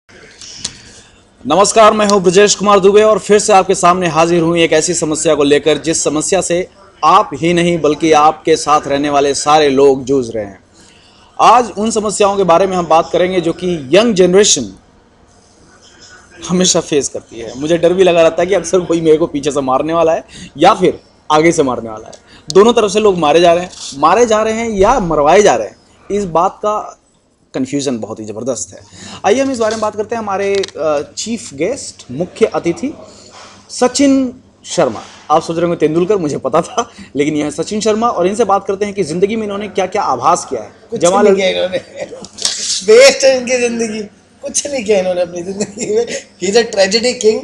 नमस्कार, मैं हूं ब्रजेश कुमार दुबे और फिर से आपके सामने हाजिर हूं एक ऐसी समस्या को लेकर जिस समस्या से आप ही नहीं बल्कि आपके साथ रहने वाले सारे लोग जूझ रहे हैं। आज उन समस्याओं के बारे में हम बात करेंगे जो कि यंग जनरेशन हमेशा फेस करती है। मुझे डर भी लगा रहता है कि अक्सर कोई मेरे को पीछे से मारने वाला है या फिर आगे से मारने वाला है। दोनों तरफ से लोग मारे जा रहे हैं या मरवाए जा रहे हैं। इस बात का कन्फ्यूज़न बहुत ही ज़बरदस्त है। आइए हम इस बारे में बात करते हैं। हमारे चीफ गेस्ट, मुख्य अतिथि सचिन शर्मा। आप सोच रहे होंगे तेंदुलकर, मुझे पता था, लेकिन यह है सचिन शर्मा और इनसे बात करते हैं कि ज़िंदगी में इन्होंने क्या क्या आभास किया है। कुछ नहीं किया इन्होंने। वेस्ट है इनकी जिंदगी, कुछ नहीं किया इन्होंने अपनी जिंदगी में। He is a tragedy king.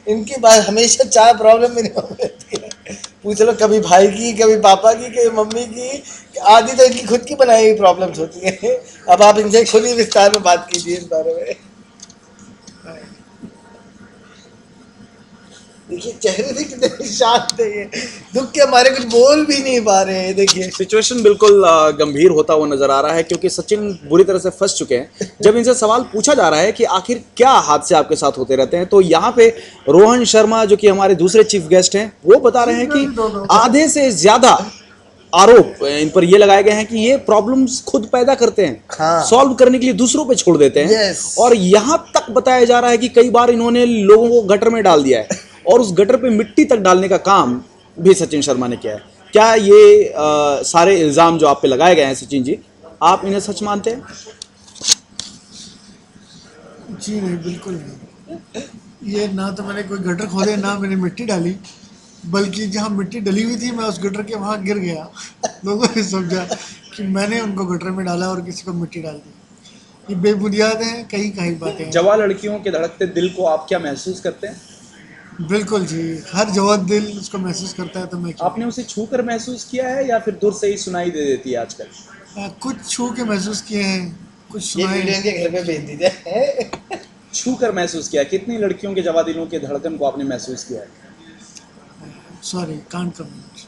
इनकी बात हमेशा चार प्रॉब्लम में रहती है। पूछ लो कभी भाई की, कभी पापा की, कभी मम्मी की, आधी तो इनकी खुद की बनाई हुई प्रॉब्लम्स होती है। अब आप इनसे खुद ही विस्तार में बात कीजिए इस बारे में। देखिए चेहरे से कितने शांत है ये, दुख के हमारे कुछ बोल भी नहीं पा रहे हैं। देखिए सिचुएशन बिल्कुल गंभीर होता हुआ नजर आ रहा है क्योंकि सचिन बुरी तरह से फंस चुके हैं। जब इनसे सवाल पूछा जा रहा है कि आखिर क्या हादसे आपके साथ होते रहते हैं, तो यहाँ पे रोहन शर्मा जो कि हमारे दूसरे चीफ गेस्ट हैं, वो बता रहे हैं कि आधे से ज्यादा आरोप इन पर ये लगाए गए हैं कि ये प्रॉब्लम्स खुद पैदा करते हैं, हाँ। सॉल्व करने के लिए दूसरों पे छोड़ देते हैं। Yes. और यहाँ तक बताया जा रहा है कि कई बार इन्होंने लोगों को गटर में डाल दिया है और उस गटर पे मिट्टी तक डालने का काम भी सचिन शर्मा ने किया है। क्या ये सारे इल्जाम जो आप पे लगाए गए हैं सचिन जी, आप इन्हें सच मानते हैं? जी नहीं, बिल्कुल नहीं। ये ना तो मैंने कोई गटर खोदे, ना मैंने मिट्टी डाली, बल्कि जहाँ मिट्टी डली हुई थी मैं उस गटर के वहाँ गिर गया। लोगों ने समझा कि मैंने उनको गटर में डाला और किसी को मिट्टी डाल दी। ये बेबुनियाद हैं, कहीं कहीं बातें हैं। जवान लड़कियों के धड़कते दिल को आप क्या महसूस करते हैं? बिल्कुल जी, हर जवान दिल उसको महसूस करता है तो मैं क्यों। आपने उसे छू कर महसूस किया है या फिर दूर से ही सुनाई दे देती है आजकल? कुछ छू के महसूस किए हैं, कुछ ये सुनाए। वीडियो इनके घर पे भेज दीजिए। छू कर महसूस किया, कितनी लड़कियों के जवान दिलों के धड़कन को आपने महसूस किया है? Sorry, can't comment.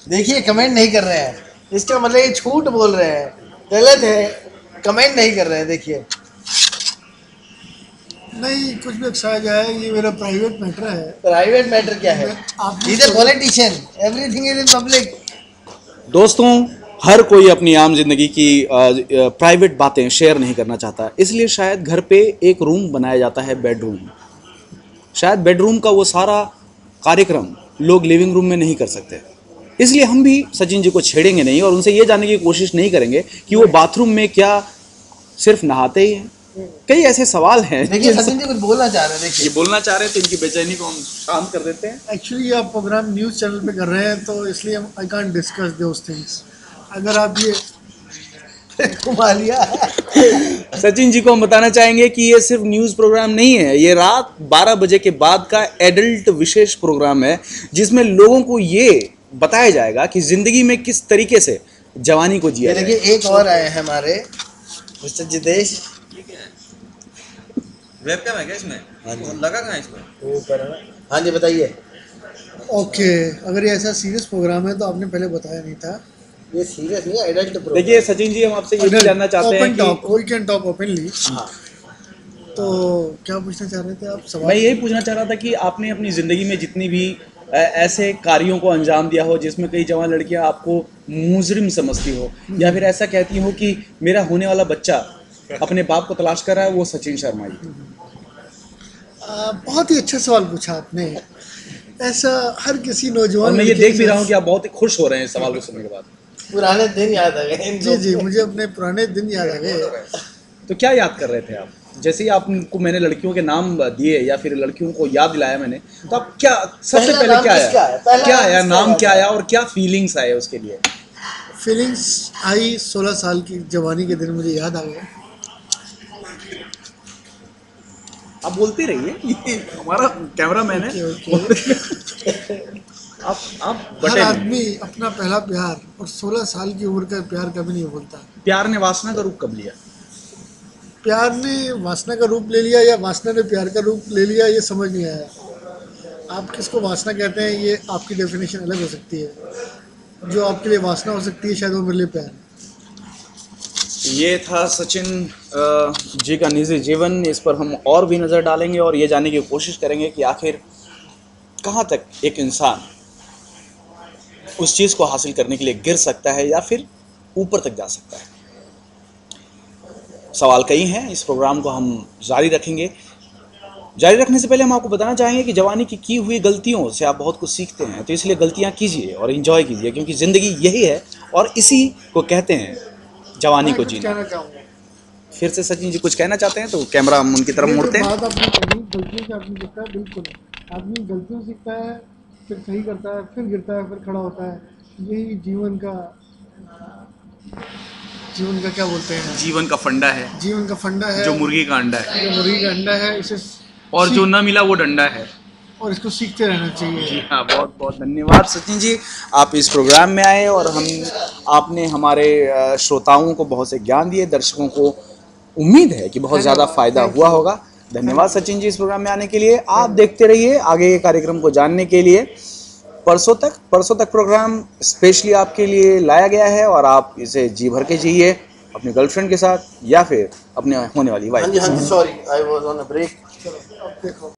देखिए कमेंट नहीं कर रहे हैं, इसका मतलब ये झूठ बोल रहे हैं, गलत है। कमेंट नहीं कर रहे हैं। देखिए नहीं, कुछ भी अक्साया जाए, ये मेरा प्राइवेट मैटर है। प्राइवेट मैटर क्या है? आप is a politician, everything is in public. दोस्तों, हर कोई अपनी आम जिंदगी की प्राइवेट बातें शेयर नहीं करना चाहता, इसलिए शायद घर पे एक रूम बनाया जाता है, बेडरूम। शायद बेडरूम का वो सारा कार्यक्रम लोग लिविंग रूम में नहीं कर सकते, इसलिए हम भी सचिन जी को छेड़ेंगे नहीं और उनसे ये जानने की कोशिश नहीं करेंगे कि वो बाथरूम में क्या सिर्फ नहाते ही हैं। कई ऐसे सवाल हैं। देखिए सचिन जी कुछ बोलना चाह रहे हैं। देखिए ये बोलना चाह रहे हैं तो इनकी बेचैनी को हम शांत कर देते हैं। एक्चुअली आप प्रोग्राम न्यूज़ चैनल पे कर रहे हैं तो इसलिए I can't discuss those things. अगर आप ये घुमा लिया। सचिन जी को हम बताना चाहेंगे कि ये सिर्फ न्यूज़ प्रोग्राम नहीं है, ये रात 12 बजे के बाद का एडल्ट विशेष प्रोग्राम है जिसमें लोगों को ये बताया जाएगा कि जिंदगी में किस तरीके से जवानी को जिया जाए। देखिए एक और आए हैं हमारे मिस्टर जितेश। वेबकैम है क्या इसमें? हाँ जी। लगा कहाँ इसमें? ऊपर है ना? हाँ जी बताइए। ओके, अगर ये ऐसा सीरियस प्रोग्राम है तो आपने पहले बताया नहीं था। ये सीरियस नहीं है, एडल्ट प्रोग्राम। देखिए सचिन जी, हम आपसे ये भी जानना चाहते हैं कि वी कैन टॉक ओपनली। हाँ। तो क्या पूछना चाह रहे थे आप सवाल? मैं यही पूछना चाह रहा था कि आपने अपनी ज़िंदगी में जितनी भी ऐसे कार्यों को अंजाम दिया हो जिसमें कई जवान लड़कियां आपको मुजरिम समझती हो या फिर ऐसा कहती हो कि मेरा होने वाला बच्चा अपने बाप को तलाश कर रहा है, वो सचिन शर्मा ही। बहुत ही अच्छा सवाल पूछा आपने। ऐसा हर किसी नौजवान और मैं ये लड़के देख भी के रहा हूँ साथ- कि आप बहुत ही खुश हो रहे हैं इस सवाल को सुनने के बाद। पुराने दिन याद आ गए। जी जी, मुझे अपने पुराने दिन याद आ गए। तो क्या याद कर रहे थे आप? जैसे ही आपको मैंने लड़कियों के नाम दिए या फिर लड़कियों को याद दिलाया मैंने, तो आप क्या सबसे पहला पहले नाम क्या किसका आया? है? पहला क्या नाम आया, किसका नाम आया? क्या आया और क्या फीलिंग्स आए उसके लिए? फीलिंग्स आई, 16 साल की जवानी के दिन मुझे याद आ गए। आप बोलते रहिए, ये हमारा कैमरामैन है। आप हर बटे नहीं। आदमी अपना पहला प्यार और 16 साल की उम्र का प्यार कभी नहीं भूलता। प्यार ने वासना का रूप कब लिया? प्यार ने वासना का रूप ले लिया या वासना ने प्यार का रूप ले लिया, ये समझ नहीं आया। आप किसको वासना कहते हैं ये आपकी डेफिनेशन अलग हो सकती है। जो आपके लिए वासना हो सकती है शायद वो मेरे लिए प्यार है। ये था सचिन जी का निजी जीवन। इस पर हम और भी नज़र डालेंगे और ये जानने की कोशिश करेंगे कि आखिर कहाँ तक एक इंसान उस चीज़ को हासिल करने के लिए गिर सकता है या फिर ऊपर तक जा सकता है। सवाल कई हैं, इस प्रोग्राम को हम जारी रखेंगे। जारी रखने से पहले हम आपको बताना चाहेंगे कि जवानी की हुई गलतियों से आप बहुत कुछ सीखते हैं, तो इसलिए गलतियां कीजिए और एंजॉय कीजिए, क्योंकि ज़िंदगी यही है और इसी को कहते हैं जवानी को जीना। कहना चाहूँगा, फिर से सचिन जी कुछ कहना चाहते हैं तो कैमरा हम उनकी तरफ मोड़ते हैं। बात आपने कही, गलतियों से आदमी सीखता है, बिल्कुल आदमी गलतियों सीखता है, फिर सही करता है, फिर गिरता है, फिर खड़ा होता है। यही जीवन का क्या बोलते हैं, जीवन का फंडा है, जीवन का फंडा है, जो मुर्गी का अंडा है, जो मुर्गी का अंडा है, इसे और जो न मिला वो डंडा है, और इसको सीखते रहना चाहिए। जी हाँ, बहुत बहुत धन्यवाद सचिन जी, आप इस प्रोग्राम में आए और आपने हमारे श्रोताओं को बहुत से ज्ञान दिए। दर्शकों को उम्मीद है कि बहुत ज़्यादा फायदा हुआ होगा। धन्यवाद सचिन जी इस प्रोग्राम में आने के लिए। आप देखते रहिए आगे के कार्यक्रम को जानने के लिए। परसों तक प्रोग्राम स्पेशली आपके लिए लाया गया है और आप इसे जी भर के जिए अपनी गर्लफ्रेंड के साथ या फिर अपने होने वाली वाइफ। हाँ जी sorry, I was on a break. चलो अब देखो।